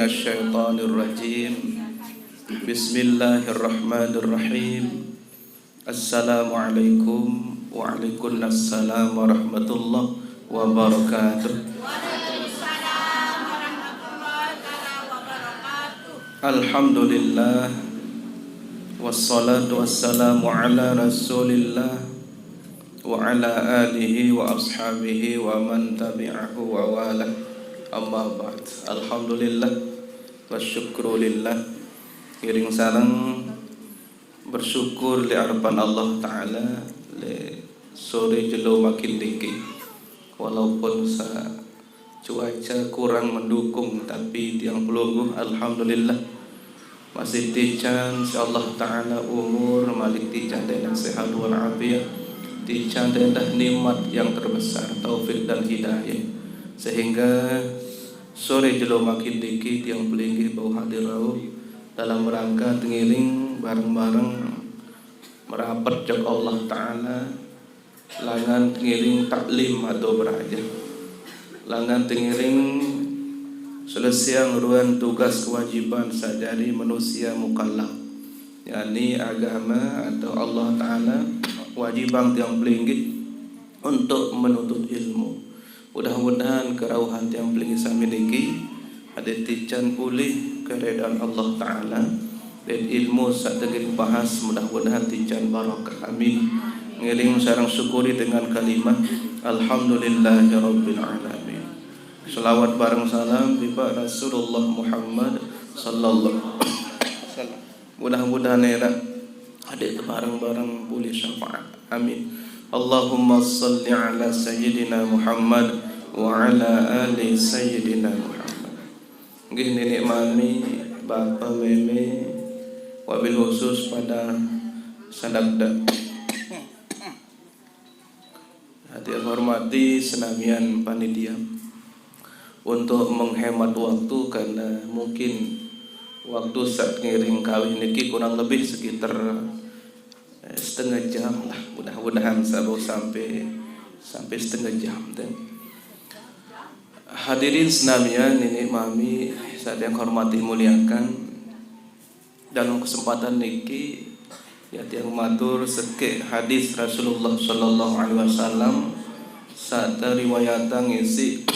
الشيطان الرجيم بسم الله الرحمن الرحيم السلام عليكم وعليكم السلام ورحمة الله وبركاته الحمد لله والصلاة والسلام على رسول الله وعلى آله وأصحابه ومن تبعه ووالاه amma ba'd. Alhamdulillah wasyukru lillah. Kiring sareng bersyukur li harapan Allah Ta'ala le sore jelo makin tinggi. Walaupun cuaca kurang mendukung, tapi tiang pelungguh alhamdulillah masih tican insyaallah Ta'ala umur malik tican dan sehat wal afiat, tican dan nikmat yang terbesar taufik dan hidayah, sehingga sore jelo makin dikit yang pelinggi bau hadir rauh dalam rangka tengiring bareng-bareng merapat jak Allah Ta'ala langan tengiring taklim atau beraja, langan tengiring selesai nguruan tugas kewajiban sajadi manusia mukallaf, yakni agama atau Allah Ta'ala wajibang yang pelinggi untuk menuntut ilmu. Mudah-mudahan kerauhan yang paling saya miliki ada tican pulih keredaan Allah Ta'ala dan ilmu saat dengan bahas mudah-mudahan tican barakah, amin. Ngiring sarang syukuri dengan kalimat Alhamdulillahirabbil alamin. Selawat bareng salam tiba Rasulullah Muhammad sallallahu alaihi wasallam. Mudah-mudahan era ada bareng-bareng pulih syafaat, amin. Allahumma salli ala sayyidina Muhammad wa ala ali sayyidina Muhammad. Nggih nenek mami, bapa meme, wabil khusus pada sadaqda. Hati hormati senamian panitia. Untuk menghemat waktu karena mungkin waktu saat ngiring kawin niki kurang lebih sekitar setengah jam lah, mudah-mudahan sampai setengah jam. Dan hadirin senamian nenek mami saat yang hormati muliakan, dalam kesempatan niki ya tiang matur seke hadis Rasulullah sallallahu alaihi wasallam saat riwayatan ngisi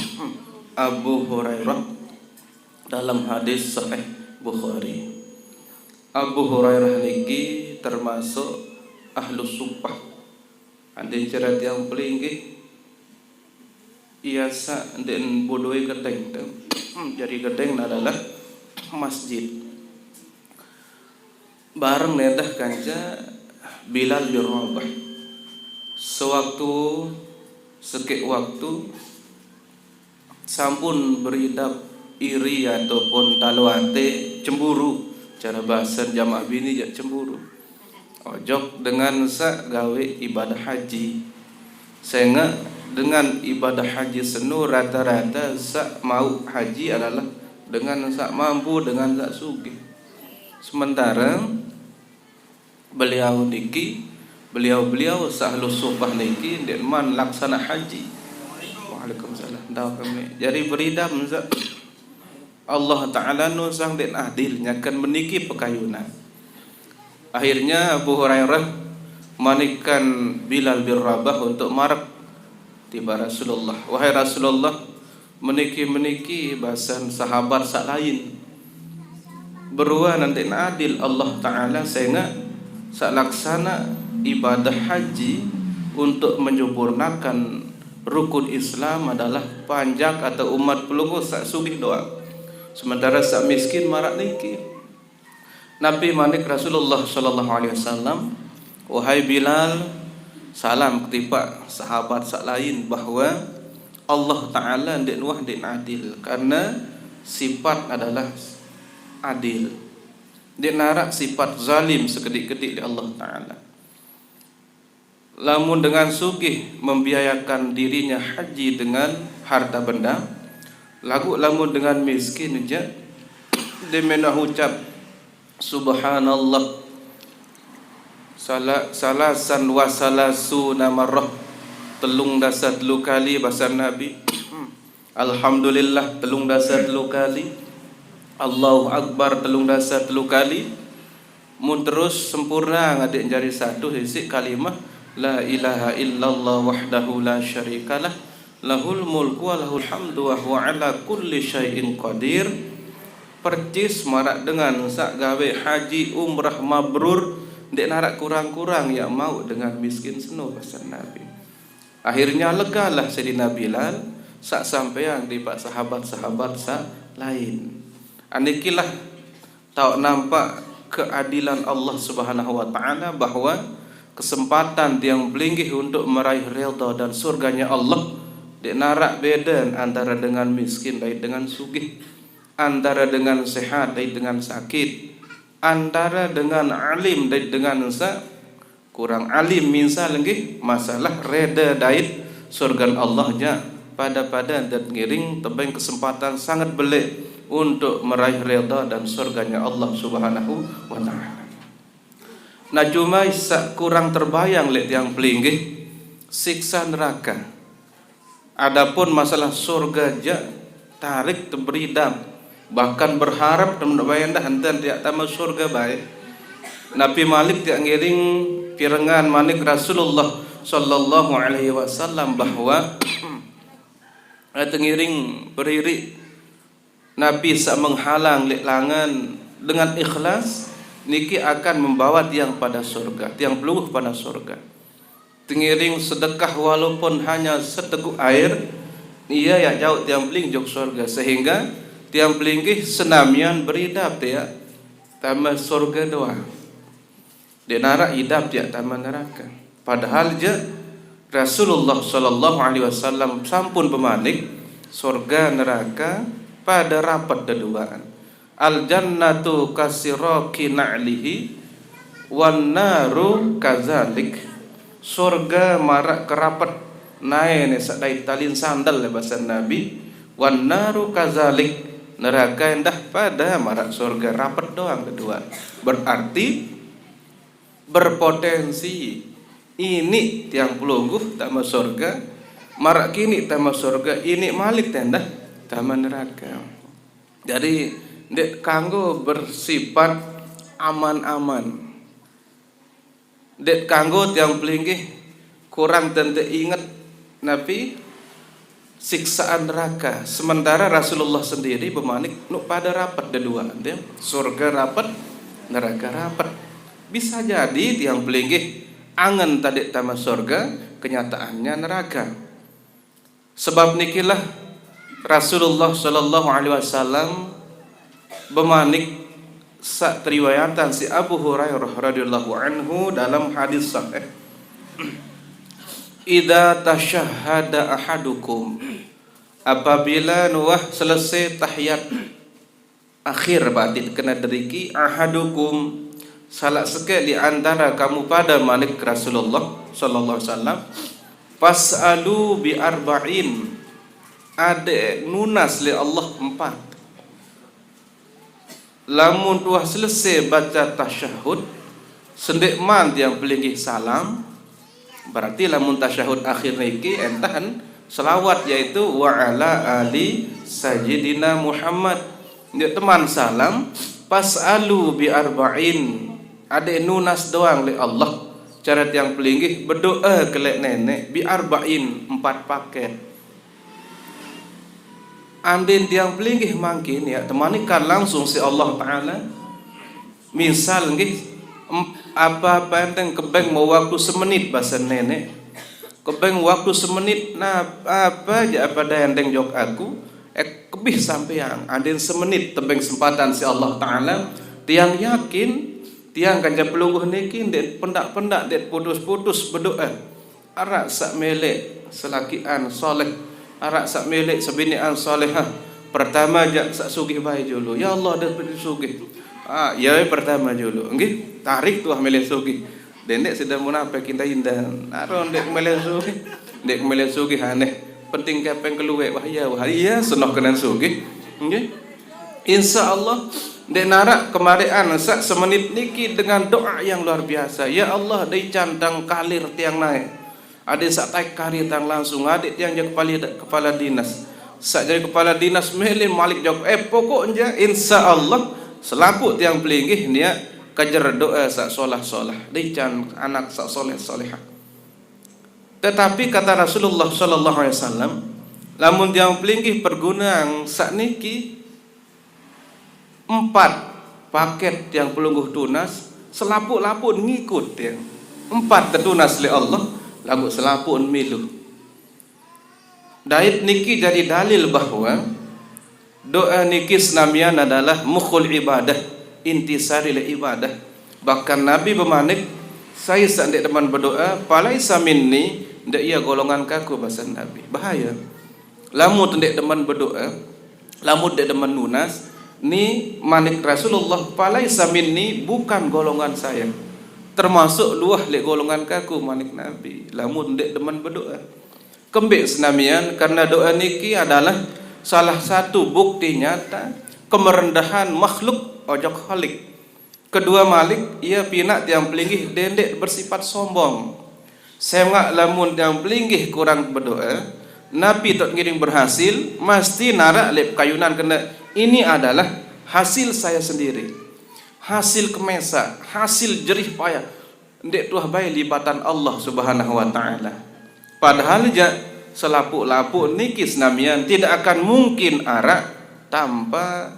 Abu Hurairah dalam hadis sahih Bukhari. Abu Hurairah niki termasuk ahlus sumpah. Andai cerat yang pelinggi iasa dan bodoi gedeng. Jadi gedeng adalah masjid. Bareng nedah kanca Bilal bin Rabah. Sewaktu sekek waktu sampun beridap iri ataupun taluate cemburu. Cara bahasa jamaah bini jak cemburu. Ojok dengan gawe ibadah haji, sehingga dengan ibadah haji senu rata-rata mau haji adalah dengan mampu, dengan sugih. Sementara beliau sahlus sufah niki man laksana haji. Waalaikumsalam. Jadi beridam Allah Ta'ala nusang den adil nyakan meniki pekayunan. Akhirnya Abu Hurairah manikan Bilal bin Rabah untuk marak tiba Rasulullah. Wahai Rasulullah, meniki bahasan sahabat sak lain. Berua nanti adil Allah Ta'ala sehingga sak laksana ibadah haji untuk menyempurnakan rukun Islam adalah panjang atau umat pelunggu sak sugih doa. Sementara sak miskin marak niki. Nabi manik Rasulullah sallallahu alaihi wasallam, wahai Bilal, salam ketipa sahabat sak lain bahwa Allah Ta'ala ndik nuah ndik adil karena sifat adalah adil. Ndik narak sifat zalim sekedik-kedik di Allah Ta'ala. Lamun dengan sugih membiayakan dirinya haji dengan harta benda, lamun dengan miskin aja dia menah ucap Subhanallah salasan wa salasuna marrah, telung dasar telu kali bahasa Nabi. Alhamdulillah telung dasar telu kali. Allahu Akbar telung dasa telu kali. Mun terus sempurna ngadik jari satu sisi kalimah la ilaha illallah wahdahu la syarikalah lahul mulku wa lahul hamdu wa huwa ala kulli syai'in qadir. Percis marak dengan sak gawe haji umrah mabrur dek narak kurang-kurang ya mau dengan miskin senuh pesan Nabi. Akhirnya legalah Sayyidina Bilal sak sampean di pak sahabat-sahabat sak lain. Anikilah tau nampak keadilan Allah Subhanahu wa taala bahwa kesempatan yang belinggih untuk meraih ridha dan surganya Allah dek narak beda antara dengan miskin dan dengan sugih, antara dengan sehat dan dengan sakit, antara dengan alim dan dengan kurang alim. Misal lagi masalah reda dait surga Allah nya pada dan ngiring tebeng kesempatan sangat belik untuk meraih redha dan surganya Allah Subhanahu wa taala. Nah cuma kurang terbayang lek yang pelinggih siksa neraka. Adapun masalah surga ja tarik teberidam, bahkan berharap teman bayang dah hantan tidak tamat surga baik. Nabi Malik tidak ngiring pirengan Malik Rasulullah sallallahu alaihi wasallam bahwa tengiring beririk Nabi sak menghalang lek langan dengan ikhlas niki akan membawa tiang pada surga, tiang peluh pada surga. Tengiring sedekah walaupun hanya seteguk air, ia ya jauh tiang beling jok surga, sehingga tiang belingih senamian beridap ya taman surga doa. Dia narak idap dia taman neraka. Padahal je Rasulullah sallallahu alaihi wasallam sampun pemanik surga neraka pada rapat deduaan. Al jannatu kasiraki na'lihi wan naru kazalik. Surga marak kerapat naik sadai talin sandal bahasa Nabi. Wan naru kazalik. Neraka endah pada marak surga rapat doang deduaan. Berarti berpotensi ini tiang pelungguh tak masuk surga, marak kini tak masuk surga, ini malik tenda taman neraka. Jadi dek kanggo bersifat aman-aman. Dek kanggo tiang pelinggih kurang tentu ingat Nabi siksaan neraka. Sementara Rasulullah sendiri bermanik nuk pada rapat kedua, dia surga rapat, neraka rapat. Bisa jadi tiang pelinggih angan tadi taman surga, kenyataannya neraka. Sebab nikilah Rasulullah sallallahu alaihi wasallam bermanik sak riwayatan si Abu Hurairah radhiyallahu anhu dalam hadis sahih. Idza tashahhada ahadukum, apabila nuwah selesai tahiyat akhir batin kena deriki ahadukum salah sekali di antara kamu pada manik Rasulullah sallallahu alaihi wasallam fasalu bi arba'in, ada nunas li Allah 4. Lamun tuah selesai baca tasyahud sendek man yang pelinggi salam, berarti lamun tasyahud akhir niki entahan selawat yaitu wa ala ali sayyidina Muhammad. Dia teman salam fasalu bi arba'in, ada nunas doang li Allah. Cara yang pelinggi berdoa kelek nenek bi arba'in 4 paket. Andin tiang pelinggih mangkin ya temanikan langsung si Allah Ta'ala. Misal nggih apa penteng kebeng mau waktu semenit bahasa nenek, kebeng waktu semenit nah apa aja apa daya endeng jok aku kebih sampeang andin semenit tebeng sempatan si Allah Ta'ala. Tiang yakin tiang kanca pelungguh niki det pendak-pendak det putus-putus berdoa arak sak melek selakian soleh, arak sak melek sebinian solehah. Pertama jak sak sugih bae dulu. Ya Allah dah pergi sugih. Ya pertama dulu. Nggih, tarik tuah melek sugih. Dendek sudah munafik kita indah. Aron dek melek sugih. Dek melek sugih aneh. Penting kapeng keluwe wah ya senoh kenan sugih. Nggih. Insyaallah dek narak kemarian sak semenit niki dengan doa yang luar biasa. Ya Allah dai cantang kalir tiang naik. Ada sak taik kari tang langsung adik yang kepala dinas Sak jadi kepala dinas Melin Malik jawab, pokoknya insya Allah selaku tiang pelinggih dia kajar doa sak solah-solah dican anak sak soleh-solehah. Tetapi kata Rasulullah sallallahu alaihi wasallam, lamun tiang pelinggih pergunaan sak niki 4 paket yang pelungguh tunas selaput-laput ngikut yang 4 tertunas oleh Allah lagu selaput milu. Dait niki jadi dalil bahwa doa niki senamian adalah mukhul ibadah, intisari le ibadah. Bahkan Nabi bermanik, saya sendek teman berdoa, palaisa minni, ndak ia golongan kaku bahasa Nabi. Bahaya. Lamun tendek teman berdoa, lamun tendek teman nunas, ni manik Rasulullah, palaisa minni, bukan golongan saya. Termasuk luah le golongan kaku manik Nabi. Lamun tendek teman berdoa. Kembik senamian karena doa niki adalah salah satu bukti nyata kemerendahan makhluk ojok khalik. Kedua malik ia pinak tiang pelinggih dendek bersifat sombong. Sengak lamun tiang pelinggih kurang berdoa, Nabi tak ngiring berhasil, mesti narak lep kayunan kena ini adalah hasil saya sendiri. Hasil kemesa, hasil jerih payah. Ndek tuah bayi libatan Allah Subhanahu wa taala. Padahal selapuk-lapuk niki senamian tidak akan mungkin arak tanpa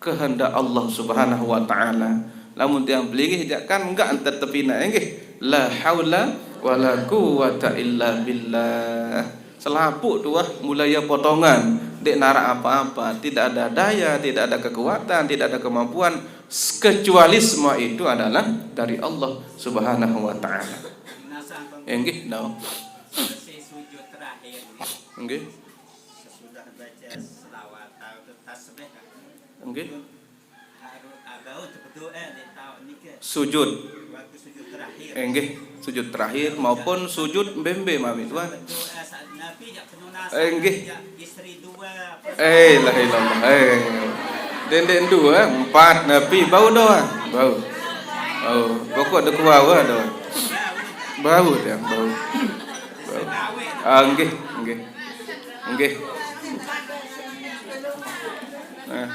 kehendak Allah Subhanahu wa taala. Lamun tiang pelinggih kan enggak antar tepina nggih. La haula wala quwata illa billah. Selapuk tuah mulai potongan, dek narak apa-apa, tidak ada daya, tidak ada kekuatan, tidak ada kemampuan kecuali semua itu adalah dari Allah Subhanahu wa taala. Nggih, no. Sujud terakhir Nggih. sesudah baca selawat atau tasbih Nggih. harus abau berdoa di tahun nikah Sujud. waktu sujud terakhir Nggih, sujud terakhir maupun sujud bembe mami tuan. berdoa saat Nabi jak penunasan Nggih. istri 2 La ilallah. Den 2, 4 Nabi bau doang. Bau. Oh, pokok de kuawa doang. Bau dia, bau. Nggih. Nah,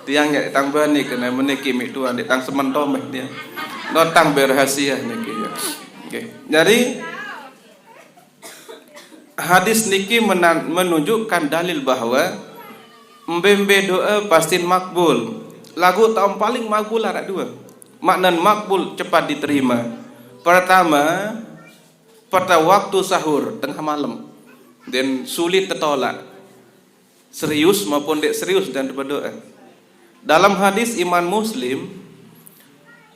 tiang ya tambah ni kena meniki mik tuan di tang sementom dia. Notang berhasil niki ya. Nggih. Jadi hadis niki menunjukkan dalil bahwa mbembe doa pasti makbul. Lagu tahun paling makbul ada 2. Makna makbul cepat diterima. Pertama, pada waktu sahur tengah malam dan sulit tertolak, serius maupun tidak serius dan berdoa. Dalam hadis Imam Muslim,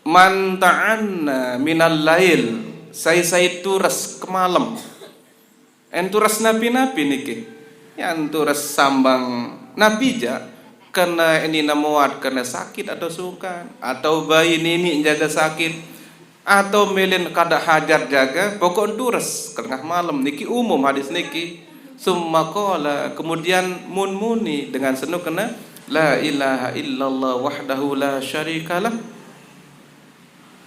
man ta'anna minal lail, saya turas ke malam. Enturas nabi-nabi niki, yang turas sambang nabi ja, kena ini namuat kena sakit atau sungkan, atau bayi nini jaga sakit, atau melin kada hajar jaga, pokok turas tengah malam niki umum hadis niki. Summa qala, kemudian muni dengan senuk kena la ilaha illallah wahdahu la syarikalah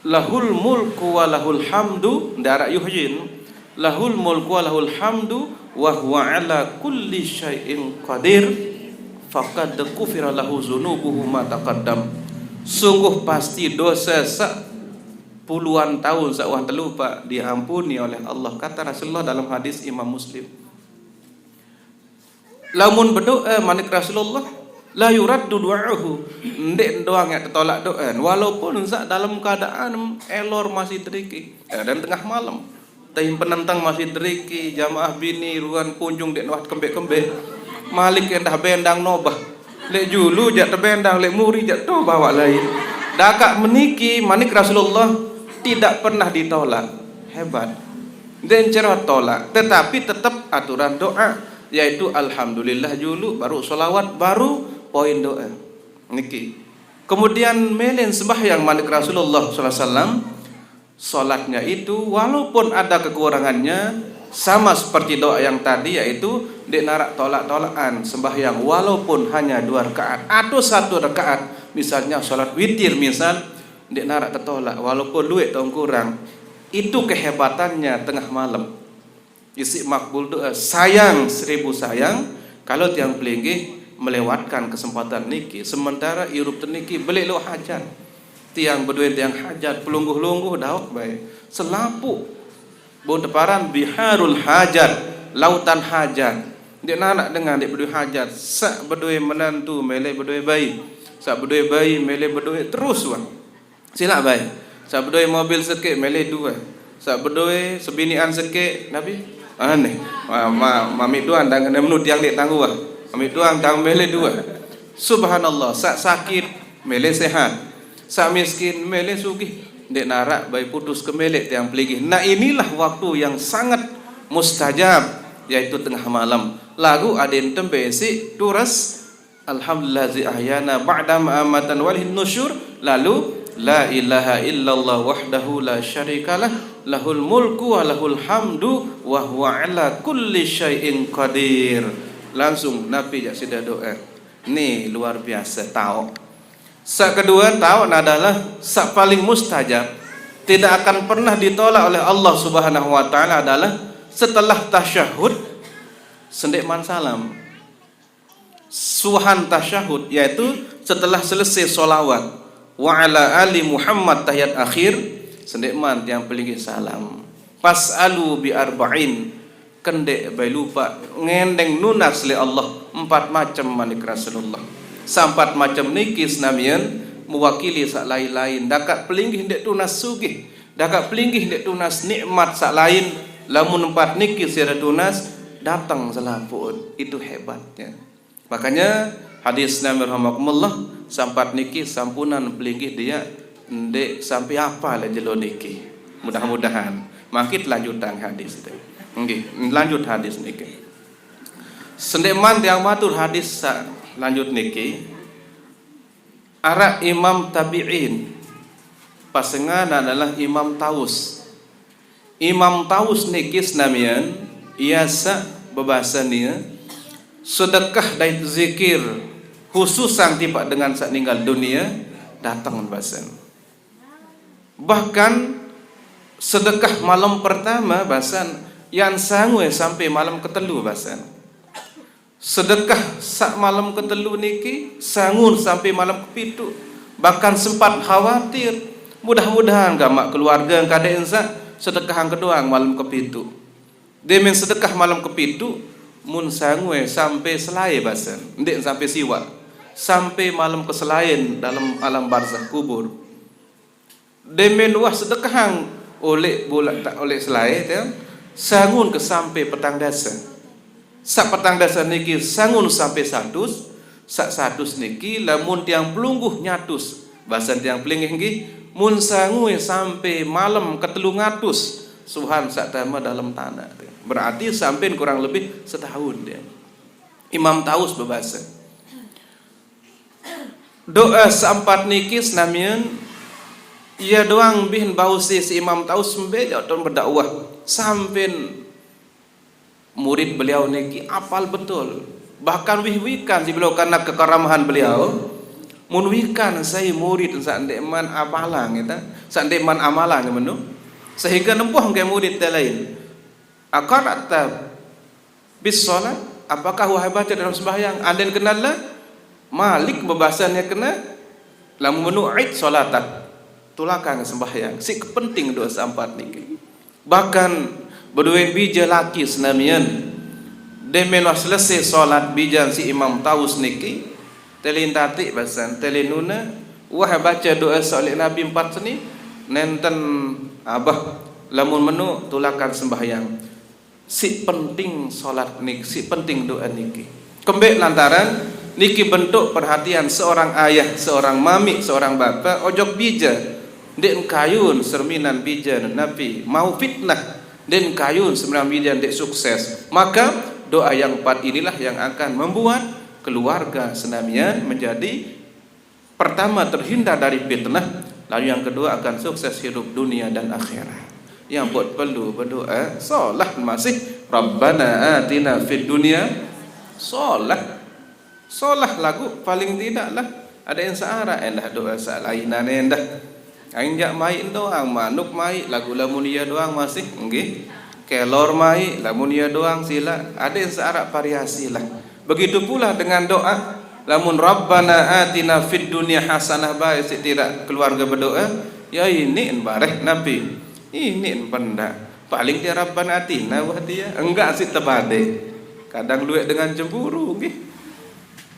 lahul mulku wa lahul hamdu darak yuhyin lahul mulku wa lahul hamdu wa huwa ala kulli syai'in qadir faqad kufira lahu zunubuhu ma taqaddam. Sungguh pasti dosa puluhan tahun sakwah terlupa diampuni oleh Allah, kata Rasulullah dalam hadis Imam Muslim. Lamun berdoa manik Rasulullah la yuraddu du'ahu, ndek doang yang tertolak doa walaupun sak dalam keadaan elor masih teriki dan tengah malam tahim penentang masih teriki jamaah bini ruan kunjung dek nuat kembek-kembek malik yang dah bendang nobah lek julu jak terbendang lek muri jak to bawa lain dakak meniki manik Rasulullah tidak pernah ditolak. Hebat. Dan cerah tolak, tetapi tetap aturan doa, yaitu alhamdulillah dulu, baru sholawat, baru poin doa. Niki. Kemudian melin sembahyang manik Rasulullah SAW, sholatnya itu walaupun ada kekurangannya, sama seperti doa yang tadi, yaitu di narak tolak-tolakan sembahyang walaupun hanya 2 rakaat atau 1 rakaat, misalnya sholat witir misal, dia narak tertolak walaupun duit tahun kurang. Itu kehebatannya tengah malam. Isi makbul doa, sayang 1000 sayang, Kalau tiang pelinggih melewatkan kesempatan niki, sementara irup teniki beli lo hajat. Tiang berdua tiang hajat pelungguh-lungguh dauk baik. Selapu bau teparan biharul hajat, lautan hajat. Dia nak dengan dia berdua hajat. Sak berdua menantu mele berdua bayi. Sak berdua bayi mele berdua terus wah. Sila bayi. Sak berdua mobil sikit mele dua. Sak berdua sebinian sikit Nabi. Aneh. Mami tuan dan kena menut yang dia tangguh. Mami tuan tang mele dua. Subhanallah. Sak sakit mele sehat. Sak miskin mele sugih. Dek narak bayi putus kemelek tiang peligih. Nah inilah waktu yang sangat mustajab, yaitu tengah malam. Lagu adin tembesi turas alhamdulillah zi ahyana ba'da ma'amatan walihin nusyur. Lalu la ilaha illallah wahdahu la syarikalah lahul mulku wa lahul hamdu wa huwa ala kulli syai'in qadir. Langsung Nabi jak sudah doa. Ni luar biasa tahu. Sak kedua tahu adalah sak paling mustajab, tidak akan pernah ditolak oleh Allah Subhanahu wa taala adalah setelah tasyahud sendekman salam. Suhan tasyahud yaitu setelah selesai solawat wa ala ali Muhammad tahiyat akhir sendekman yang pelinggi salam. Pas'alu bi arba'in kendek bay lupa ngendeng nunas li Allah 4 macam manik Rasulullah. Sampat macam niki senamian mewakili sak lain-lain. Dakat pelinggih dek tunas sugih, dakat pelinggih dek tunas nikmat sak lain. Lamun 4 niki sira tunas datang selapun. Itu hebatnya. Makanya hadis Nabi rahmatullah sampat niki sampunan pelinggih dia ndek sampai apa lah jelo niki. Mudah-mudahan mangkit lanjutan hadis teh. Nggih, lanjut hadis niki. Sendeman yang matur hadis lanjut niki ara Imam Tabi'in pasengan adalah Imam Taus. Imam Taus niki senamian iasa bebasannya sedekah dan zikir khusus yang tiba dengan saat meninggal dunia datang bahasan. Bahkan sedekah malam pertama bahasan yang sanggup sampai malam ketelu bahasan. Sedekah sak malam ketelu niki sangun sampai malam kepitu. Bahkan sempat khawatir mudah-mudahan gamak keluarga yang kada ensa sedekah yang kedua malam kepitu. Demen sedekah malam kepitu mun sangwe sampai selai basan. Ndek sampai siwa. Sampai malam keselain dalam alam barzakh kubur. Demen wah sedekah yang oleh bolak tak oleh selai ya. Sangun ke sampai petang dasa. Sak petang dasar niki sangun sampai 100, sak 100 niki lamun tiang pelungguh nyatus. Bahasan tiang pelinggih nggih mun sangue sampai malam ketelu ngatus. Suhan sak tama dalam tanah. Berarti sampai kurang lebih setahun dia. Imam Taus berbahasa. Doa sampat niki senamian ia doang bihin bausi si Imam Taus membeja dan berdakwah sampai murid beliau niki apal betul. Bahkan wihwikan si beliau karena kekaramahan beliau. Munwikan saya murid sandeman apalang kita, sandeman amalang menu. Sehingga nempuh ke murid lain. Aqara'ta bis salat, apakah wahai baca dalam sembahyang? Anden kenallah Malik bebasannya kena lamun menu id salatan. Tulakan sembahyang. Si penting doa sampat niki. Bahkan berdua bija laki senamian demen wah selesai solat bijan si Imam Taus niki telin tati basan telin nuna wah baca doa soleh Nabi 4 seni nenten abah lamun menu tulakan sembahyang. Si penting solat niki, si penting doa niki. Kembek lantaran niki bentuk perhatian seorang ayah, seorang mami, seorang bapa ojok bija den kayun serminan bija Nabi mau fitnah dan kayun sembilan bidan dek sukses. Maka doa yang 4 inilah yang akan membuat keluarga senamian menjadi pertama terhindar dari fitnah, lalu yang kedua akan sukses hidup dunia dan akhirat. Yang buat perlu berdoa solah masih Rabbana atina fid dunya solah lagu paling tidaklah ada yang searah endah doa salainan endah. Ainjak mai doang manuk mai lagu lamunia doang masih nggih kelor mai lamunia doang sila ada yang searah variasi lah Begitu pula dengan doa, lamun Rabbana atina fid dunya hasanah bae tidak keluarga berdoa, ya ini bareh Nabi. Ini pendak. Paling dia Rabbana atina wah dia. Enggak sih tebade. Kadang luek dengan cemburu nggih.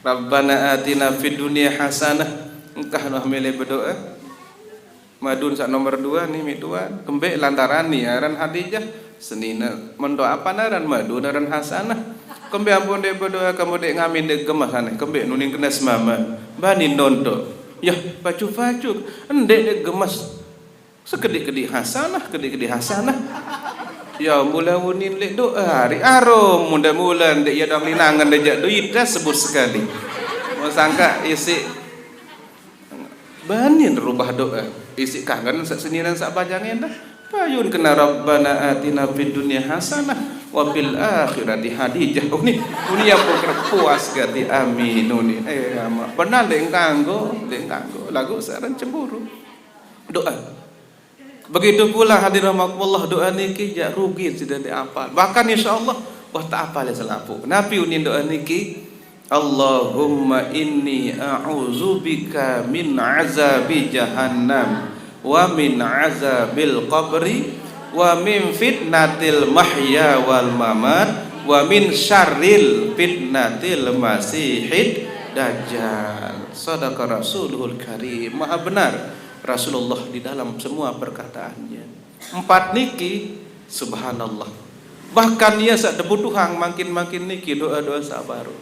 Rabbana atina fid dunya hasanah. Engkah noh milih berdoa. Madun sak nomor 2 nih mitua. Kembek lantaran nih aran Hadijah senina mendoa apa naran madun naran hasanah. Kembek ampun dia berdoa kamu dek ngamin dek gemas aneh. Kembek nuning kena semama. Bani nonto. Ya pacu-pacu. Endek dek gemas. Sekedik-kedik hasanah, kedik-kedik hasanah. Ya mula unin lek doa hari arom mula ndek ya dang linangan dejak duit dah sebut sekali. Mau sangka isi banin rubah doa. Isi kangen sak seninan sak panjangnya dah. Payun kena Rabbana atina fid dunya hasanah wa fil akhirati hadijah. Uni yang puas gati amin uni. Benar dek kanggo lagu saran cemburu. Doa. Begitu pula hadirin rahimakumullah doa niki jak rugi tidak dihafal. Bahkan insyaallah wah tak hafal selapu. Nabi unin doa niki Allahumma inni a'udzubika min azabi jahannam wa min azabil qabri wa min fitnatil mahya wal mamat wa min syarril fitnatil masihid dajjal. Sadaqa Rasulul Karim. Maha benar Rasulullah di dalam semua perkataannya. 4 niki subhanallah. Bahkan ia sak debutuhang makin niki doa-doa sabaru.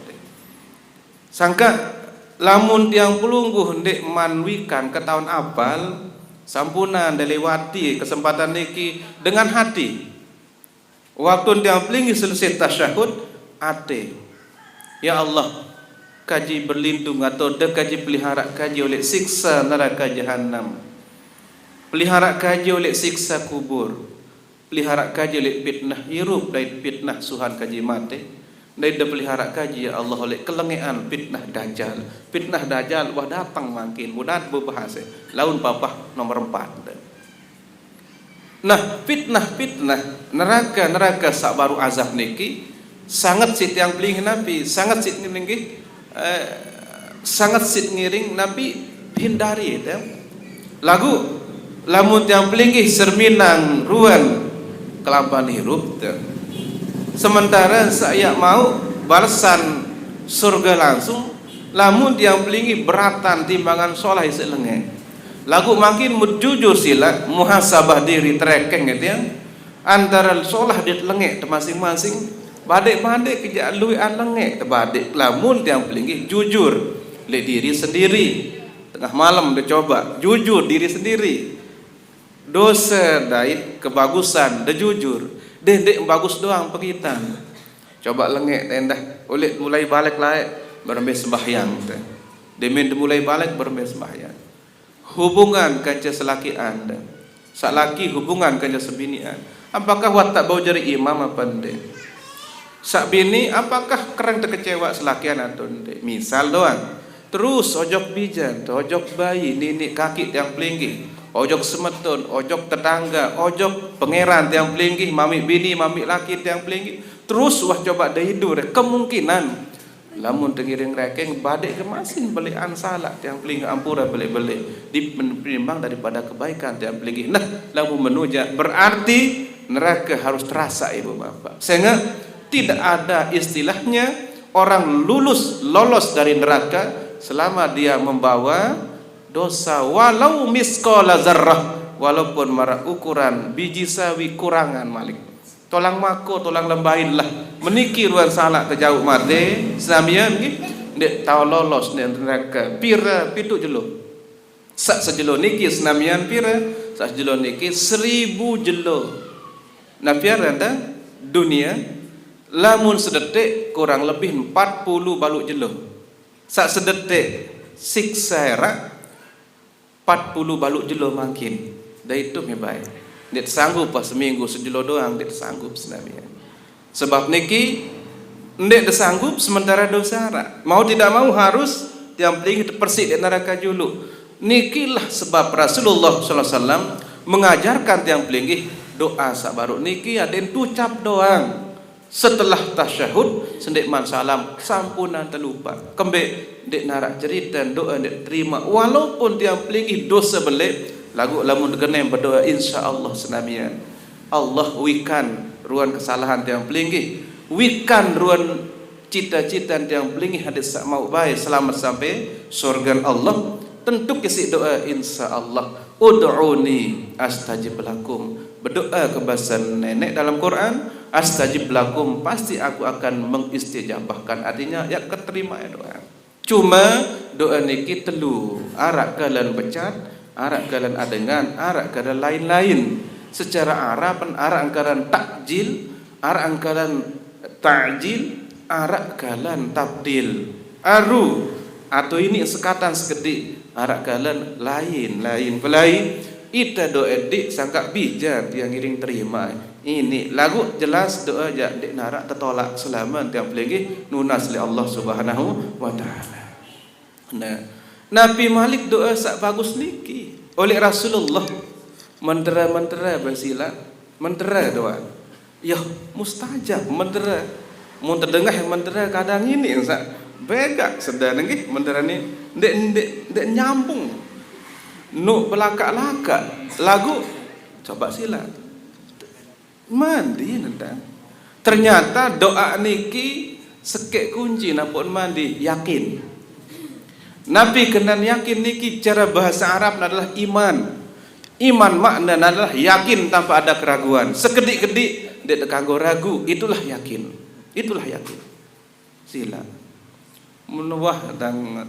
Sangka lamun tiang pelungguh ndek manwikan ke tahun apal sampunan dilewati kesempatan niki dengan hati. Waktu tiang pelinggi selesai tasyahud ate. Ya Allah, kaji berlindung atau kaji pelihara kaji oleh siksa neraka jahanam, pelihara kaji oleh siksa kubur, pelihara kaji oleh fitnah hirup dan fitnah suhan kaji mati, dan pelihara kaji ya Allah oleh kelengean fitnah dajjal. Fitnah dajjal wah datang makin mudah berbahasa laun papah nomor 4. Nah fitnah neraka sak baru azab niki sangat sit yang pelingin Nabi sangat sit niki sangat sit ngiring Nabi hindari ya. Lagu lamun yang pelingih serminang ruan kelapan hirup ya. Sementara saya mau balasan surga langsung lamun yang pelingih beratan timbangan soleh selenge. Lagu makin jujur sila muhasabah diri trekeng gitu ya. Antara soleh di lengek masing-masing badek-badek kejak lui alenge badek lamun tiang pelinggi jujur le diri sendiri tengah malam dia coba jujur diri sendiri dosa dait kebagusan dia jujur dendek bagus doang pegitan coba lengek tendah oleh mulai balik laik berembe sembahyang demen mulai balik berembe sembahyang hubungan kanca selaki anda salaki hubungan kanca sebinian apakah wat tak bau jari imam apa ndek sak bini apakah kerang terkecewa selakian atau ndek misal doang terus ojok bijan ojok bayi ninik kaki tiang pelinggi ojok semeton ojok tetangga ojok pangeran tiang pelinggi mami bini mami laki tiang pelinggi terus wah coba dehidur kemungkinan lamun tengiring rekeng badek kemasin belian salah tiang pelinggi ampura beli-beli dipenimbang daripada kebaikan tiang pelinggi. Nah lamun menuja berarti neraka harus terasa ibu bapak sehingga tidak ada istilahnya orang lolos dari neraka selama dia membawa dosa walau misqala zarrah walaupun marah ukuran biji sawi kurangan malik tolang mako tolang lembahin lah meniki ruan salah kejauh mati samian nggih tahu lolos dari neraka pira pitu jelo sak sejelo niki senamian pira sak jelo niki 1000 jelo nah pira anda dunia lamun sedetik kurang lebih 40 baluk jelo sak sedetik siksa era 40 baluk jelo makin dah itu me baik dia sanggup pas seminggu sejelo doang dia sanggup senamian sebab niki ndek sanggup sementara dosa mau tidak mau harus yang paling persik di neraka julu nikilah sebab Rasulullah SAW mengajarkan yang paling doa sabaru niki ada yang ucap doang Setelah tasyahud sendik man salam sampunan terlupa. Kembali dek narak cerita doa dek terima walaupun tiang pelingih dosa belik lagu lamun genem berdoa insyaallah senamian. Allah wikan ruan kesalahan tiang pelingih, wikan ruan cita-cita tiang pelingih hadis sak mau baik selamat sampai surga Allah. Tentu kisi doa insyaallah. Ud'uni astajib lakum. Berdoa kebasan nenek dalam Quran, astajib lakum, pasti aku akan mengistijabahkan. Artinya ya keterima ya doa. Cuma doa niki telu, arak kalian becat, arak kalian adengan, arak kalian lain-lain. Secara Arab arak kalian takjil, arak kalian ta'jil, arak kalian tabdil. Aru atau ini sekatan sekedik arak kalian lain-lain pelai ita doa dik sangka bijak yang ngiring terima. Ini lagu jelas doa ja dik narak tertolak selama tiap lagi nunas li Allah Subhanahu wa taala. Nah, Nabi Malik doa sak bagus niki oleh Rasulullah mentera-mentera basila mentera doa. Ya mustajab mentera. Mun terdengar mentera kadang ini sak begak sedang nggih mentera ni ndek nyambung. Nu belakak-lakak lagu coba sila mandi nentang. Ternyata doa niki sekek kunci napun mandi yakin. Nabi kenan yakin niki cara bahasa Arab adalah iman. Iman makna adalah yakin tanpa ada keraguan. Sekedik-kedik dek kanggo ragu, itulah yakin. Itulah yakin. Sila menuah dan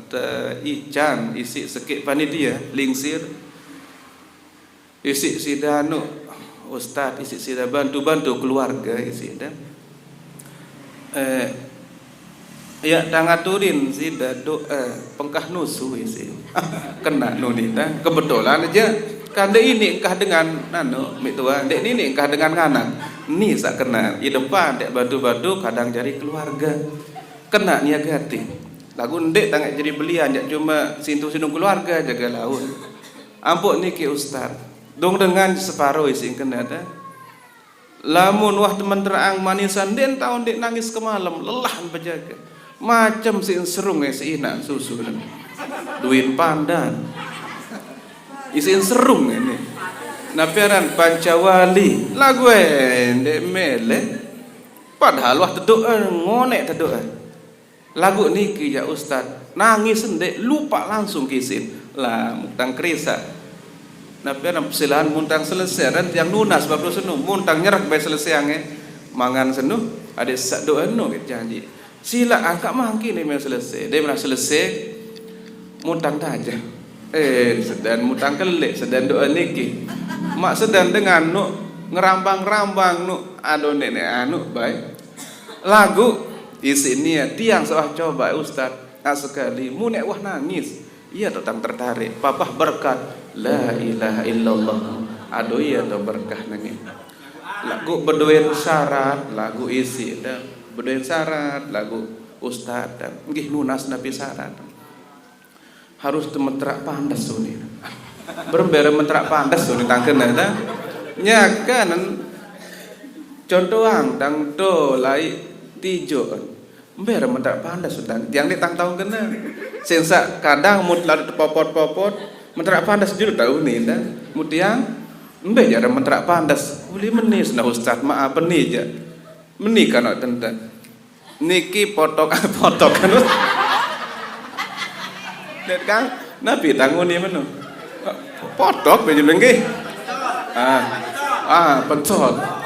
ican isi sekik panitia lingsir isi sidanu ustad isi sida bantu keluarga isi dan ya tangaturin sida doa pengkah nusu isi kena nunita kebetulan aja kande ini engkah dengan nano mitua dek ini engkah dengan nganak ni sak kena di depan dek bantu kadang jari keluarga kena niagati lagu ndek tangak jadi belian jak cuma sintu-sinung keluarga jaga laut. Ampuk niki ustaz. Dong dengan separuh isi kena dah. Lamun wah teman terang manisan den tahun dek nangis ke malam lelah berjaga. Macam si serung si ina susu duit pandan. Isin serung ini. Napiaran pancawali lagu ndek mele. Padahal wah terdoa ngonek terdoa. Lagu niki ya ustaz nangis sendek lupa langsung kisin lah muntang kerisa nabi nam silahan muntang selesai dan yang nunas baru senu muntang nyerak bae selesai ange mangan senu ada sak doa no janji sila angkat mangki ni memang selesai dia merasa selesai muntang aja sedang muntang kelek sedang doa niki mak sedang dengan nu ngerambang-rambang nu ado nenek anu baik lagu isi ni tiang sawah coba ustaz sekali munek wah nangis ia tetang tertarik papah berkat la ilaha illallah aduh iya tu berkah nangis lagu berdoa syarat lagu isi dah berdoa syarat lagu ustaz dan nggih nunas nabi syarat harus tementerak pandas suni berbeda menterak pandas suni tangken dah nyakan contohang tang do lai tijo ember mentak pandas sudah yang ditang tahu kena sensa kadang mut lalu popot mentak pandas juga tahu nih dan mutiang ember jara mentak pandas uli menis nah ustaz maaf nih aja menikah nak tentang niki potok kan lihat kan nabi tanggung ni mana potok baju lengki pentok.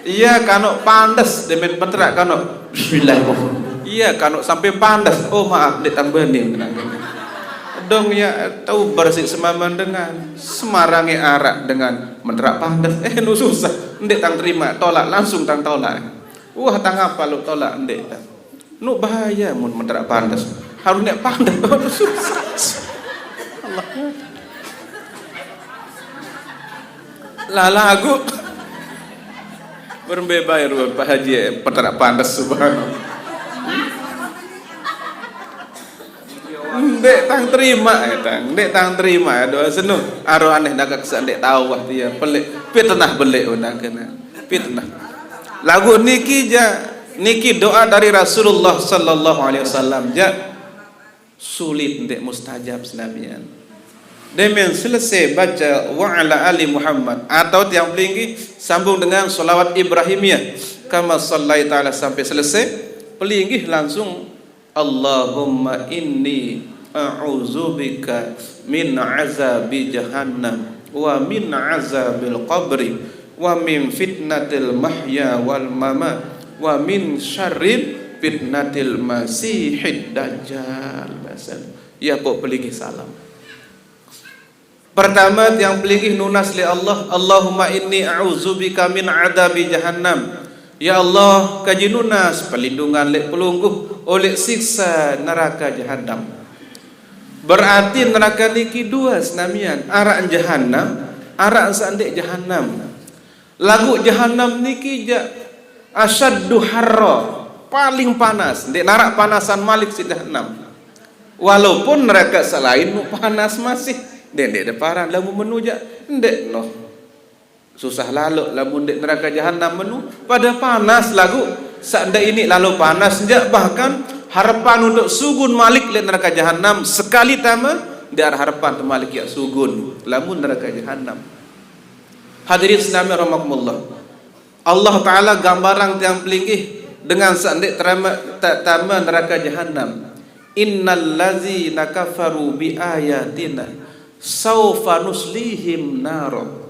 Iya kano pandas demen penterak kano bismillahirrahmanirrahim. Iya kano sampai pandas. Oh maaf dek tambah nih. Dong ya tahu bersih semaman dengan semarangi arak dengan menterak pandas. Nu susah. Ndek tang terima tolak langsung tang tolak. Wah tang apa lu tolak ndek tang. Nu bahaya mun menterak pandas. Harus nek pandas susah. Allah. Lah lagu berbebayar Pak Haji peternak pandas subhanallah. Ndek tang terima doa senu aro aneh dak kesan ndek tahu waktu ya pelik pitnah belik undang kena pitnah Lagu niki doa dari Rasulullah sallallahu alaihi wasallam sulit untuk mustajab senabian. Demikian selesai baca wa ala ali Muhammad atau yang pelinggi sambung dengan solawat Ibrahimiyah kama sallai ta'ala sampai selesai, pelinggi langsung Allahumma inni a'udzubika min azabi jahannam wa min azabil qabri wa min fitnatil mahya wal mamat wa min syarril fitnatil masihid dajjal. Ya kok pelinggi salam. Pertama yang pelinggi nunas li Allah, Allahumma inni a'udzubika min adabi jahannam. Ya Allah, kaji nunas perlindungan lek pelungguh oleh siksa neraka jahannam. Berarti neraka niki dua senamian, arak jahannam, arak sandik jahannam. Lagu jahannam niki asyaddu harra, paling panas. Dek narak panasan malik si jahannam. Walaupun neraka selain panas masih dek deparan lamu menu ndek noh. Susah lalu lamun dek neraka jahannam menu pada panas lagu sanda ini lalu panas bahkan harapan untuk sugun malik le neraka jahannam sekali tama dar harapan malik ya sugun lamun neraka jahannam. Hadirin sekalian rahimakumullah. Allah taala gambaran yang pelingih dengan sandek tama neraka jahannam. Innal ladzina kafaru bi ayatina saufa nuslihim naro.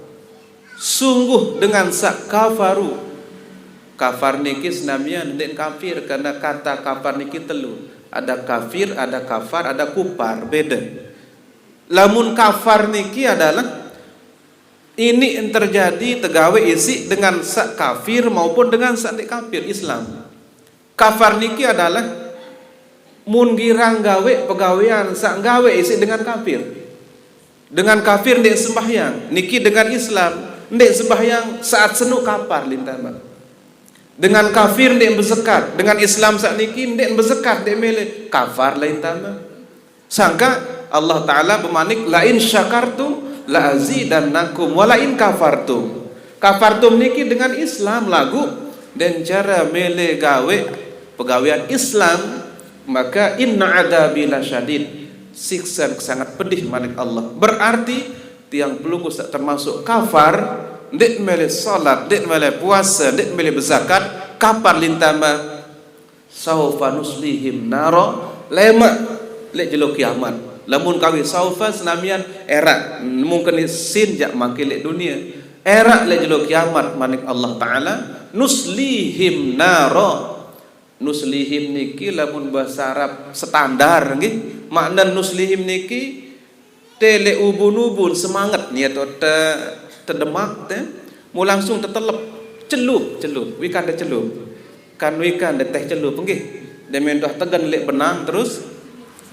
Sungguh dengan sak kafaru, kafar niki senamian den kafir karena kata kafar niki telu, ada kafir, ada kafar, ada kupar, beda. Lamun kafar niki adalah ini yang terjadi tegawe isi dengan sak kafir maupun dengan sak kafir Islam. Kafar niki adalah mun girang gawe pegawaian sak gawe isi dengan kafir. Dengan kafir ndek sembahyang, niki dengan Islam ndek sembahyang saat senu kapar lintama. Dengan kafir ndek berzakat, dengan Islam saat niki ndek berzakat ndek mele kafar lintama. Sangka Allah taala bermanik la in syakartum la azidannakum wa la in kafartum. Kafartum niki dengan Islam lagu dan cara mele gawe pegawaian Islam, maka inna adabi lasyadid, siksa sangat pedih manik Allah. Berarti tiang pelunggu termasuk kafar, dek mele salat, dek mele puasa, dek mele berzakat, kapar lintama saufa nuslihim naro lema lek jelo kiamat. Lamun kawi saufa senamian era mungkin sin jak mangke lek dunia. Era lek jelo kiamat manik Allah taala nuslihim naro. Nuslihim niki lamun bahasa Arab standar nggih. Makna nuslihim niki tele ubun-ubun semangat ni atau terdemak mu langsung tertelep celup wikan dah celup kan wikan dah teh celup nggih demen dah tegan lek benang terus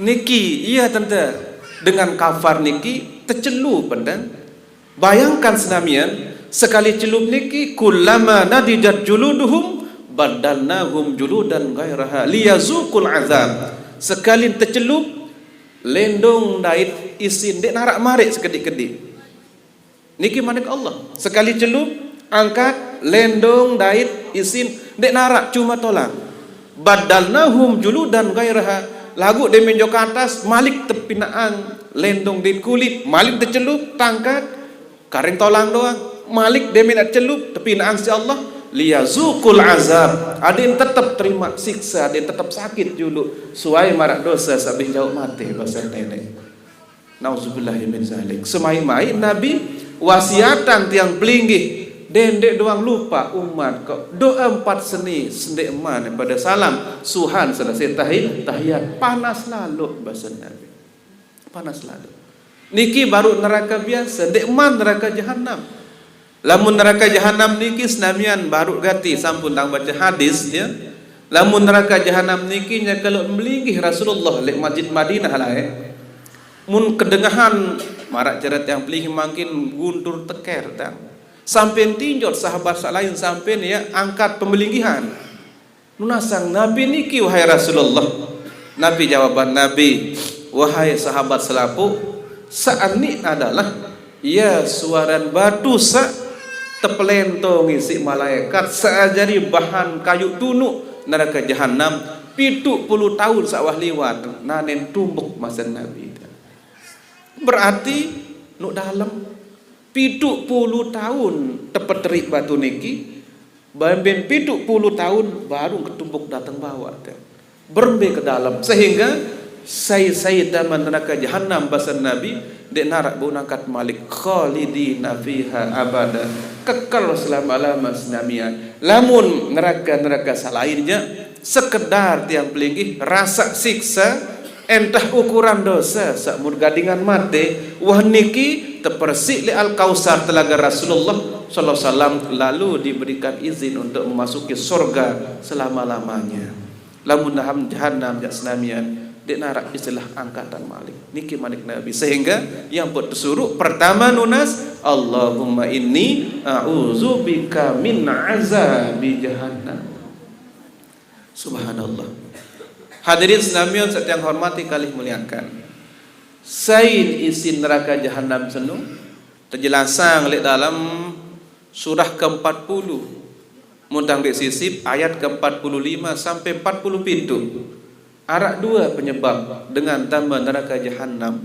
niki iya tante dengan kafar niki tercelup pendang. Bayangkan senamian sekali celup niki kullama nadijat juluduhum badalnahum juludan ghairaha liyazuqul azab. Sekali tercelup lendong dait isin dek narak marik sekedik-kedik niki manik Allah. Sekali celup angkat lendong dait isin dek narak cuma tolak badalnahum juludan ghairaha lagu de menjo ke atas malik tepinaan lendong dait kulit malik tercelup tangkat karing tolang doang malik de minat celup tepinaan si Allah liyazuqul azab. Ada yang tetap terima siksa, ada yang tetap sakit dulu suai marak dosa sabih jauh mati bahasa nenek. Nauzubillahi min zalik. Semai-mai Nabi wasiatan tiang pelinggih dendek doang lupa umat kok doa 4 seni sendek man pada salam suhan selesai tahiyat panas lalu bahasa Nabi. Panas lalu. Niki baru neraka biasa, dek man neraka jahanam. Lamun neraka jahanam niki senamian baru gati sampun tang baca hadis ya. Lamun neraka jahanam niki nya kalau melinggih Rasulullah lek Masjid Madinah lae. Mun kedengahan marak cerat yang pelih makin guntur teker tang. Sampai tinjot sahabat lain sampai ya angkat pembelinggihan. Nunasang Nabi niki wahai Rasulullah. Nabi jawaban Nabi, wahai sahabat selapu, saat ini adalah ya suaran batu tepelento ngisi malaikat seajari bahan kayu tunuk neraka jahanam 70 tahun sawah liwat nanen tumbuk masa Nabi. Berarti nuk dalam 70 tahun tepeterik batu niki bamben 70 tahun baru ketumbuk datang bawa berbe ke dalam sehingga saya taman neraka jahanam bahasa Nabi dek narak bunangkat malik khalidina fiha abada kekal selama-lama senamia. Lamun neraka salainnya sekedar tiang pelinggi rasa siksa entah ukuran dosa sakmun gadingan mate wah niki tepersik li al-kausar telaga Rasulullah sallallahu alaihi wasallam lalu diberikan izin untuk memasuki surga selama-lamanya. Lamun naham jahannam jak senamian dek narak istilah angkatan malik niki malik Nabi sehingga yang buat tersuruh pertama nunas Allahumma inni a'udzubika min azabi jahannam. Subhanallah. Hadirin senamian yang hormati kali muliakan. Sain isi neraka jahanam senu terjelasang oleh dalam surah ke-40 muntang di sisip ayat ke-45 sampai 47. Arak dua penyebab dengan tambah neraka jahanam.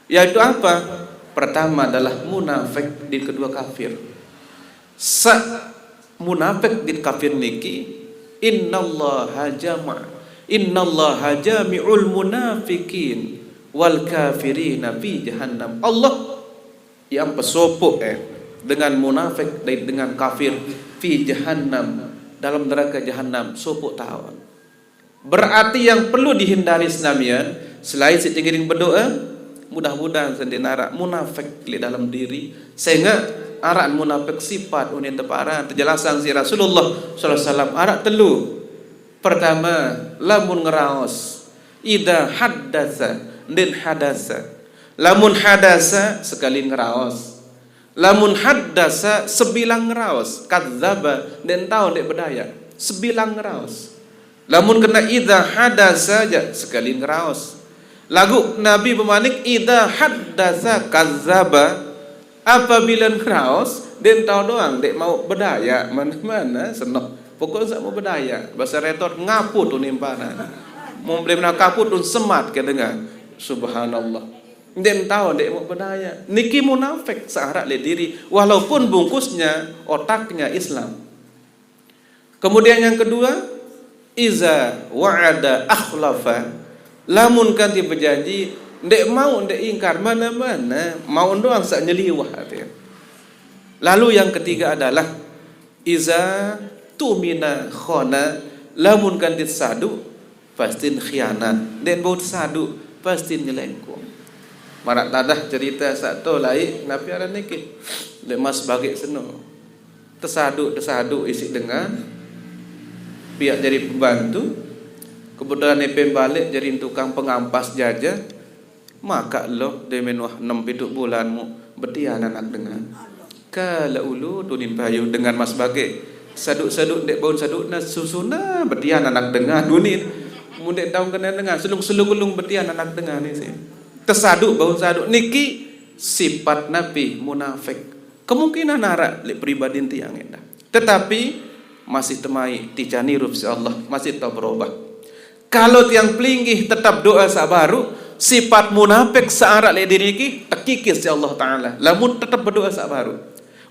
Yaitu apa? Pertama adalah munafik, di kedua kafir. Munafik di kafir niki innallaha jami'ul munafikin wal kafirina fi jahannam. Allah yang pesopok dengan munafik dan dengan kafir fi jahannam dalam neraka jahanam sopok tawan. Berarti yang perlu dihindari senamian selain setinggiring berdoa mudah-mudahan sendiri narak munafik di dalam diri sehingga arak munafik sifat unin teparan terjelasan si Rasulullah sallallahu alaihi wasallam arak telu. Pertama lamun ngeraos ida haddasa din hadasa. Lamun hadasa sekali ngeraos. Lamun haddasa sebilang ngeraos. Kadzaba den tahu dek berdaya sebilang ngeraos. Lamun kena idza hadasa saja sekali ngeraos. Lagu Nabi pemanik idza haddasa kadzaba apabila ngeraos den tahu doang dek mau berdaya mana senok pokok sak mau berdaya bahasa retor ngapu tu nimpana mau beli nak kapu tu semat ke dengar subhanallah den tahu dek mau berdaya niki munafik searak le diri walaupun bungkusnya otaknya Islam. Kemudian yang kedua iza wa'ada akhlafa lamun kanti berjanji ndek mau ndek ingkar mana-mana mau doang sak nyeliwah hati. Lalu yang ketiga adalah iza tumina khona lamun kanti sadu pasti khianat den baut sadu pasti nyelengkung. Marak tadah cerita satu lain napi ara niki le mas bagi seno tesadu isi dengan pihak jadi pembantu kebetulan nepem balik jadi tukang pengampas jajah maka lo demenuah 6-7 bulanmu betian anak dengan kala ulu tunin bayu dengan mas bage saduk dek baun sadukna susuna betian anak dengan dunin mundek tahu kena dengan selung betian anak dengan ini tersaduk baun saduk niki sifat nabi munafik kemungkinan arak lek pribadi tiang endah tetapi masih temai ticani rufsi Allah masih tak berubah. Kalau tiang pelinggih tetap doa sabaru sifat munafik searak le diri ki tekikis ya Allah taala lamun tetap berdoa sabaru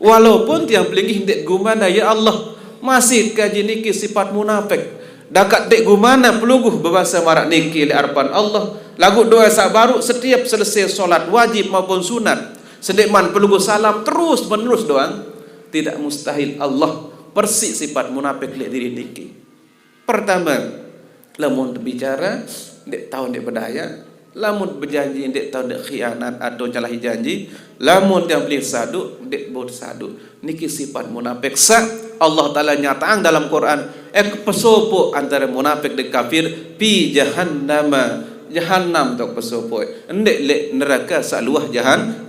walaupun tiang pelinggih dek gumana ya Allah masih kaji niki sifat munafik dakat dek gumana pelungguh berbahasa marak niki le arpan Allah lagu doa sabaru setiap selesai solat wajib maupun sunat sedekman pelungguh salam terus menerus doang tidak mustahil Allah persik sifat munafik lihat diri niki. Pertama, lamun berbicara dek tahu dek berdaya, lamun berjanji dek tahu dek khianat atau calahi janji, lamun yang beli sadu dek bot sadu. Niki sifat munafik sa Allah Taala nyatakan dalam Quran pesopo antara munafik dan kafir pi jahannam tok pesopo. Ndek lek neraka saluah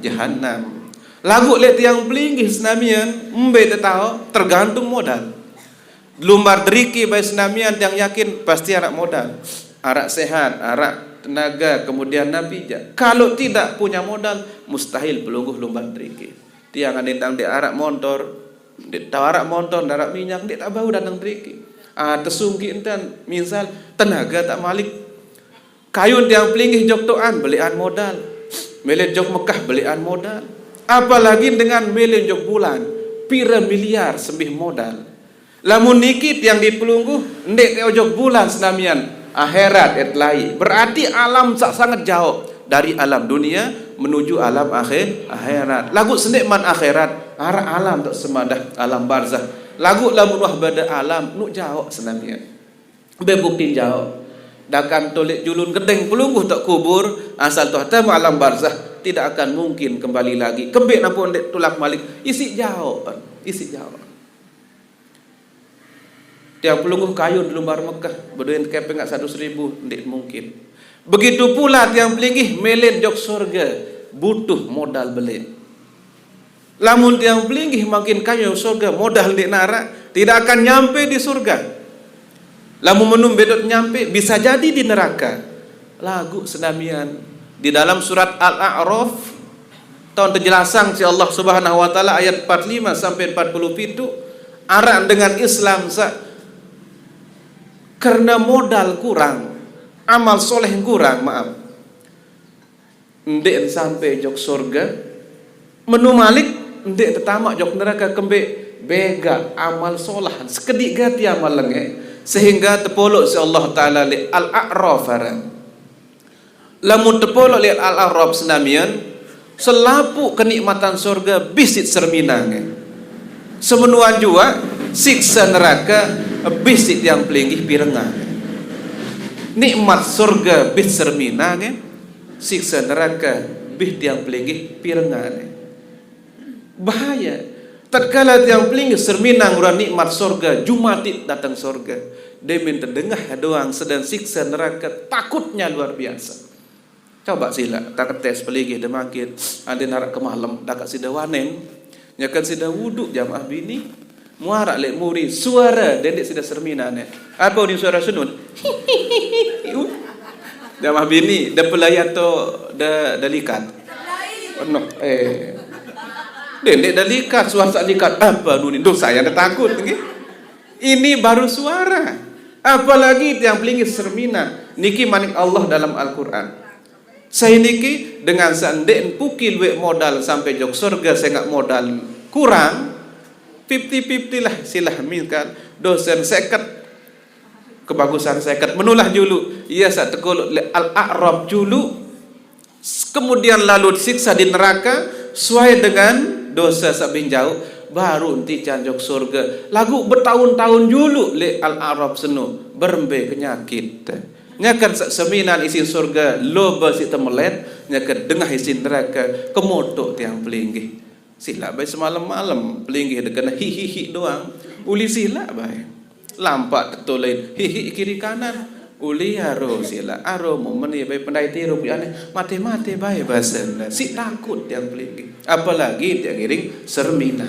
jahannam. Lagu let yang pelinggih senamian mbe tahu tergantung modal. Lumbar deriki bayi senamian yang yakin pasti arak modal, arak sehat, arak tenaga, kemudian nabija. Kalau tidak punya modal mustahil pelungguh lumbar deriki. Tiang anindang di arak motor Dek tawarak motor, darat minyak, dek tak bau datang triki. Tersungki enten, misal tenaga tak malik. Kayun tiang pelinggih jok toan, belian modal. Mele jok Mekah, belian modal. Apalagi dengan mele jok bulan, pira miliar sembih modal. Lamun nikit yang dipelungguh, ndek jok bulan senamian, akhirat et lai. Berarti alam sangat jauh dari alam dunia menuju alam akhirat. Lagu sendek man akhirat, arah alam tak semadah alam barzah. Lagu lamun wah bada alam nu jauh senamian. Bebukti jauh. Dakan tolik julun gedeng pelungguh tak kubur, asal tu hatam alam barzah tidak akan mungkin kembali lagi. Kembik nampun dek tulak malik, isi jauh. Tiang pelungguh kayun di lumbar Mekah, berduit kepeng 100.000, ndik mungkin. Begitu pula tiang pelinggih melin jok surga, butuh modal beli. Lamun tiang pelinggih makin kaya surga, modal di narak, tidak akan nyampe di surga. Lamun menum bedot nyampe, bisa jadi di neraka. Lagu senamian di dalam surat Al-A'raf, tahun penjelasan si Allah Subhanahu wa taala ayat 45 sampai 47, arah dengan Islam karena modal kurang, amal soleh kurang, maaf. Ndek sampai jok surga, menu malik ndek tetamak jok neraka kembek bega amal solahan sekedik gati amal lenge sehingga tepolok si Allah taala li Al-A'raf haran. Lamun tepolok li Al-A'raf senamian selapu kenikmatan surga bisit serminange. Semenuan jua siksa neraka bisit yang pelinggih pirengah. Nikmat surga bis serminange, siksa neraka bis yang pelinggih pirengah. Bahaya. Tatkala tiang pelinggih serminang urang nikmat surga, jumatit datang surga. Demin terdengah doang sedang siksa neraka, takutnya luar biasa. Coba sila tak tes pelinggih demakin ade narak ke malam dak sida wanen, nyakan sida wuduk jamaah bini. Muarak lek muri suara dendek sida serminane. Apa ni suara sunun? Jamaah bini da pelayan to da likat. Penuh dendek dalikat suara likat apa nunin dosa saya ada takut nggih. Ini baru suara. Apalagi yang pelinggih sermina niki manik Allah dalam Al-Qur'an. Saya niki dengan sandek pukil we modal sampai jok surga saya enggak modal kurang 50-50 lah silah milkan dosen seket kebagusan seket menulah julu ia saat tekul Al-A'raf julu kemudian lalu siksa di neraka sesuai dengan dosa sabin jauh baru enti canjok surga lagu bertahun-tahun julu le Al-A'raf senu berembe penyakit nyakan seminan isi surga loba si temelet nyakan dengah isi neraka kemotok tiang pelinggih sila baik semalam-malam pelinggih dekana hihihi doang uli sila baik lampak tetulain hihi kiri kanan uli aro sila aro momeni baik pendai tiru piane mati-mati baik bahasa si takut yang pelinggih apalagi tiang giring sermina.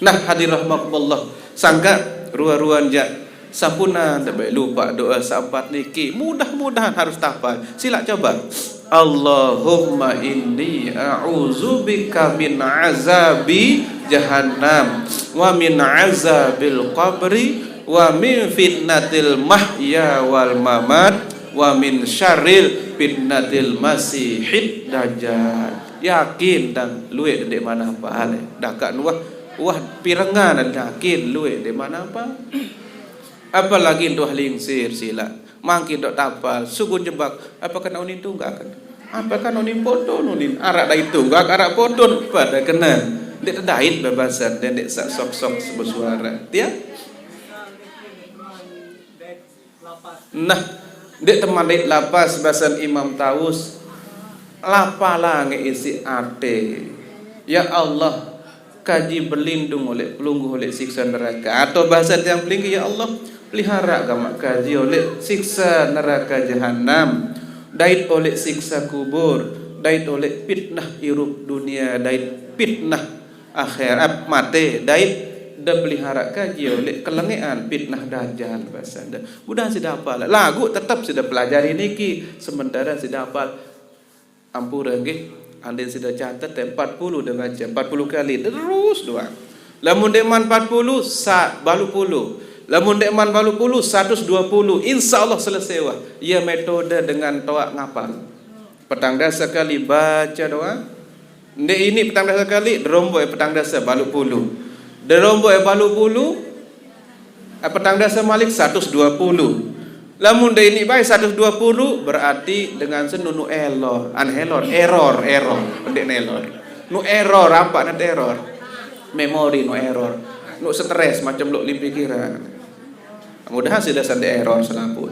Nah hadir rahmatullah sangka ruan-ruan jak sampuna tak lupa doa sahabat niki mudah-mudahan harus tapal sila coba Allahumma inni a'udzubika min azabi jahannam wa min azabil qabri wa min fitnatil mahya wal mamat wa min syarril fitnatil masihid dajjal. Yakin dan luwe de mana apa ale dakak wah pirengan dan yakin luwe de mana apa apalagi doh lingsir sila mangkin dok tapal sugun jebak apa kena unin tunggak kan apa kan unin podo unin arak dai tunggak arak podo pada kena dek dait bebasan dan dek sok-sok bersuara dia nah dek teman dek lapas bahasan Imam Taus lapalah ngeisi arte ya Allah kaji berlindung oleh pelungguh oleh siksa neraka atau bahasa yang pelinggi ya Allah pelihara gamak kaji oleh siksa neraka jahanam dait oleh siksa kubur dait oleh fitnah hirup dunia dait fitnah akhirat mate dait dan pelihara kaji oleh kelengean fitnah dajjal bahasa anda mudah sudah hafal lagu tetap sudah pelajari niki sementara sudah hafal ampura nggih anda sudah catat 40 dah baca 40 kali terus doang Lamun dekman 40 balu puluh. Lamun dekman balu puluh 120. Insyaallah selesai wah. Ia metode dengan toak ngapal. Petang dasa kali baca doa. Ndek ini petang dasa kali derombo petang dasa balu puluh. Derombo balu puluh. Petang dasa malik 120. Lamun de ini baik 120 berarti dengan senunu error, pendek nelor. Nu error apa nanti error? Memori nu error. Nu stres macam lu pikiran. Mudahan sudah sampai error selapu.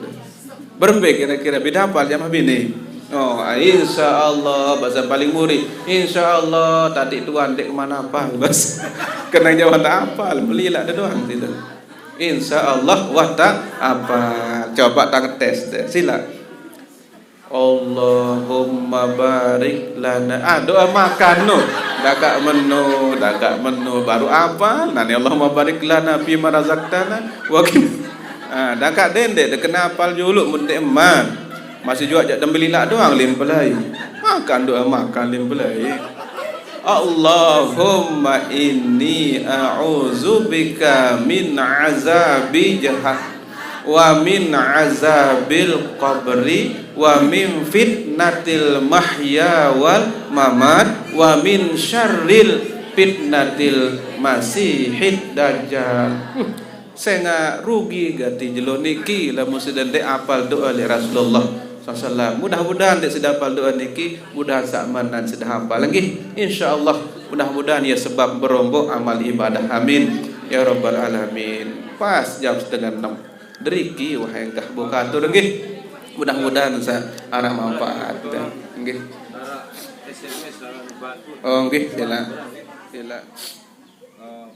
Berembe kira-kira beda apa jam bini. Oh, insyaallah bahasa paling murid. Insyaallah tadi tuan dek mana apa bas. Kena jawab apa? Belilah ada doang gitu. Insyaallah wata apa? Coba tang tes deh. Sila. Allahumma barik lana. Doa makan no. Dagak menu baru apa? Nani Allahumma barik lana fi ma razaqtana wa dagak dende de kena apal juluk mun eman. Masih juga jak dembelilah doang lim pelai. Makan doa makan lim pelai. Allahumma inni a'udzubika min azabi jahannam wa min azabil qabri wa min fitnatil mahya wal mamat wa min syarril fitnatil masihid dajjal. Saya rugi gati jelo niki lamun sedang dek apal doa li Rasulullah sallallahu. Mudah-mudahan dek sedang apal doa niki, mudahan sakmanan sedah hafal lagi. Insyaallah mudah-mudahan ya sebab berombok amal ibadah. Amin ya rabbal alamin. Pas jam 5:30. Deriki wahai engkah buka tu nggih. Mudah-mudahan sa arah manfaat nggih. Oh nggih sila.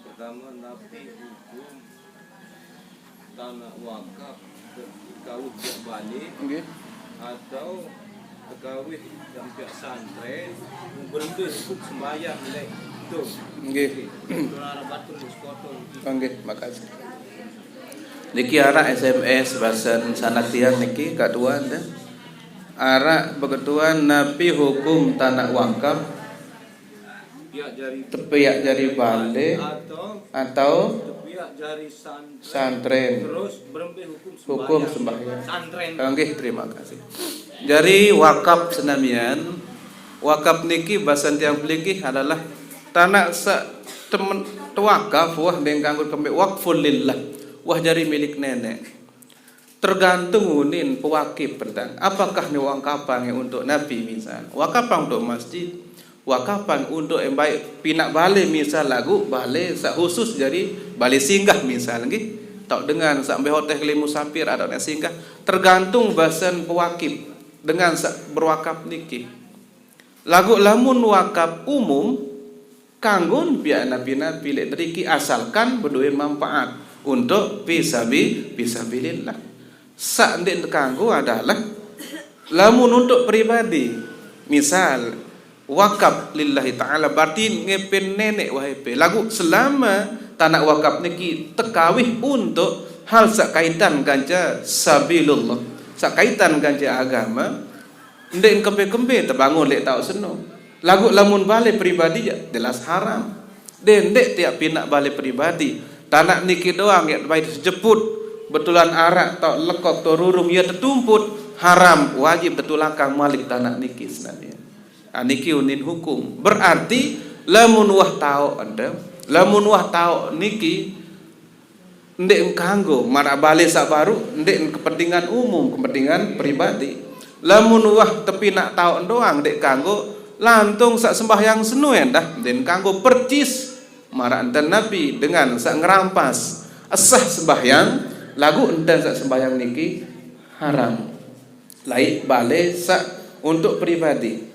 Pertama nabi hukum tanah wakaf kawit yang balik Nggih. atau kawit yang pihak santren berhenti hukum sembahyang nilai itu Nggih. Dolar batu muskotong. Nggih, makasih. Niki arah SMS bahasan sanak tiang niki katuan dah. Arah beketuan nabi hukum tanah wakaf tepiak jari balik atau tepiak jari santren terus berhenti hukum sembahyang. santren. Nggih, terima kasih. Jari wakaf senamian wakaf niki bahasan tiang peliki adalah tanah temen wakaf wah dengkanggut kembali wakful lillah. Wah jari milik nenek. Tergantung unin pewakif pertang. Apakah ni wakapan yang untuk Nabi misal, wakapan untuk masjid, wakapan untuk yang baik pinak balik misal lagu balik sak khusus jadi balik singgah misal nggih. Tak dengan sampai hotel kelimu musafir ada nak singgah. Tergantung bahasan pewakif dengan sak berwakaf niki. Lagu lamun wakaf umum kanggun biar nabi-nabi lek deriki asalkan berduit manfaat untuk fisabilillah. Sak ndek kanggo adalah lamun untuk pribadi. Misal wakaf lillahi taala berarti ngepen nenek wahai pe. Lagu selama tanah wakaf niki tekawih untuk hal sak kaitan kanca sabilullah. Sak kaitan kanca agama ndek kembe-kembe terbangun lek tau seno. Lagu lamun balik pribadi jelas haram. Dendek tiap pinak balik pribadi. Tanah niki doang ya baik sejeput betulan arak tau lekok tau rurung ya tertumput haram wajib tertulakang malik tanah niki sebenarnya. Niki unin hukum berarti lamun wah tau anda lamun wah tau niki ndek kanggo mara balik sak baru ndek kepentingan umum kepentingan pribadi. Lamun wah tepi nak tau doang ndek kanggo lantung sak sembahyang senu dah den kanggo percis marah enten Nabi dengan sak ngerampas asah sembahyang lagu enten sak sembahyang niki haram laik balik sak untuk pribadi.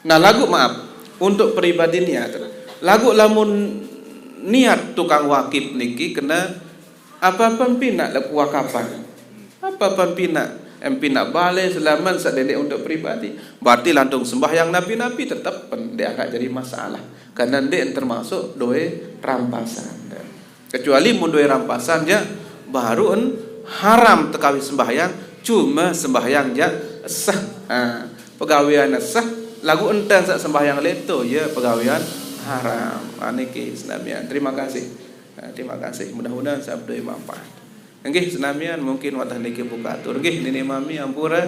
Nah lagu maaf untuk pribadi niat lagu lamun niat tukang wakif niki kena apa pinak laku wakapan apa pinak pinak balik selaman sak dedek untuk pribadi berarti lantung sembahyang nabi-nabi tetap dia agak jadi masalah karena dia termasuk doe rampasan. Kecuali mun doe rampasan ya baru haram tekawi sembahyang cuma sembahyang ja sah. Pegawean sah lagu enten sak sembahyang leto ya pegawean haram. Niki senamian. Terima kasih. Terima kasih. Mudah-mudahan sabda manfaat. Nggih senamian mungkin watah niki buka atur nggih nini mami ampura.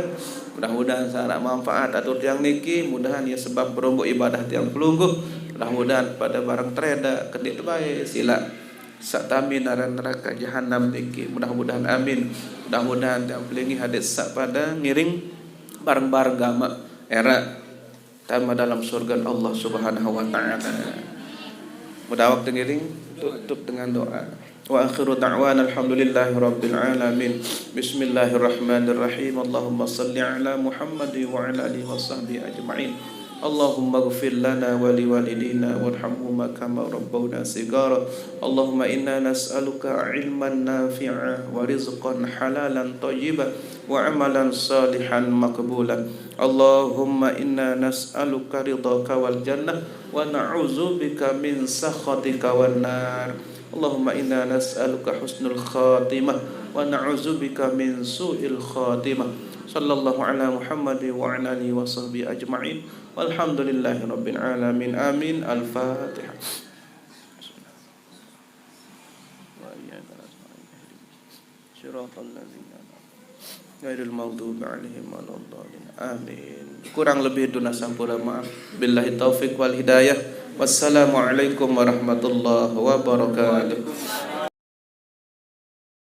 Mudah-mudahan sareng manfaat atur tiang niki, mudahan ya sebab berombok ibadah tiang pelungguh. Mudah-mudahan pada barang tereda kedit bae sila satami neraka jahanam niki. Mudah-mudahan amin. Mudah-mudahan tiang pelingi hadis sak pada ngiring bareng-bareng gama era tama dalam surga Allah Subhanahu wa taala. Mudah waktu ngiring tutup dengan doa. Wa akhiru da'wana alhamdulillahi rabbil alamin. Bismillahirrahmanirrahim. Allahumma salli ala Muhammad wa ala alihi wa sahbihi ajma'in. Allahumma ighfir lana wa liwalidina warhamhuma kama rabbawna sigara. Allahumma inna nas'aluka ilman nafi'a wa rizqan halalan thayyiban wa amalan salihan maqbulan. Allahumma inna nas'aluka ridhaka wal jannah wa na'udzubika min sakhatika wan nar. Allahumma inna nas'aluka husnul khatimah wa na'udzubika min su'il khatimah. Sallallahu ala Muhammad wa ala alihi wa sahbihi ajma'in. Walhamdulillahi rabbil alamin. Amin. Al-Fatihah. Shiratal ladzina ghairil maghdubi 'alaihim waladdallin. Amin. Kurang lebih duna sampura maaf. Billahi taufik wal hidayah. Wassalamualaikum warahmatullahi wabarakatuh.